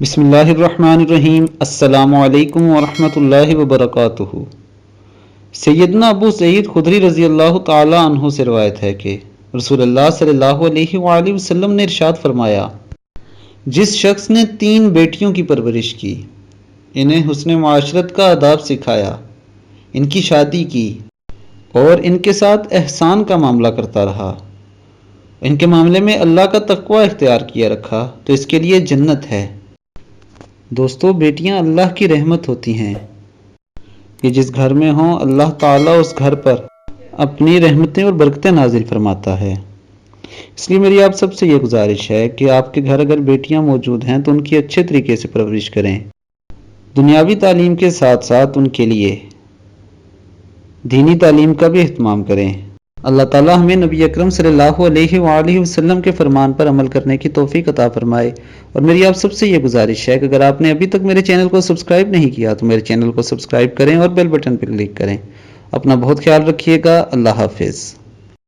بسم اللہ الرحمن الرحیم۔ السلام علیکم ورحمۃ اللہ وبرکاتہ۔ سیدنا ابو سعید خدری رضی اللہ تعالی عنہ سے روایت ہے کہ رسول اللہ صلی اللہ علیہ وآلہ وسلم نے ارشاد فرمایا، جس شخص نے 3 بیٹیوں کی پرورش کی، انہیں حسن معاشرت کا آداب سکھایا، ان کی شادی کی اور ان کے ساتھ احسان کا معاملہ کرتا رہا، ان کے معاملے میں اللہ کا تقوی اختیار کیا رکھا، تو اس کے لیے جنت ہے۔ دوستو، بیٹیاں اللہ کی رحمت ہوتی ہیں کہ جس گھر میں ہوں اللہ تعالیٰ اس گھر پر اپنی رحمتیں اور برکتیں نازل فرماتا ہے۔ اس لیے میری آپ سب سے یہ گزارش ہے کہ آپ کے گھر اگر بیٹیاں موجود ہیں تو ان کی اچھے طریقے سے پرورش کریں، دنیاوی تعلیم کے ساتھ ساتھ ان کے لیے دینی تعلیم کا بھی اہتمام کریں۔ اللہ تعالیٰ ہمیں نبی اکرم صلی اللہ علیہ وآلہ وسلم کے فرمان پر عمل کرنے کی توفیق عطا فرمائے۔ اور میری آپ سب سے یہ گزارش ہے کہ اگر آپ نے ابھی تک میرے چینل کو سبسکرائب نہیں کیا تو میرے چینل کو سبسکرائب کریں اور بیل بٹن پر کلک کریں۔ اپنا بہت خیال رکھیے گا۔ اللہ حافظ۔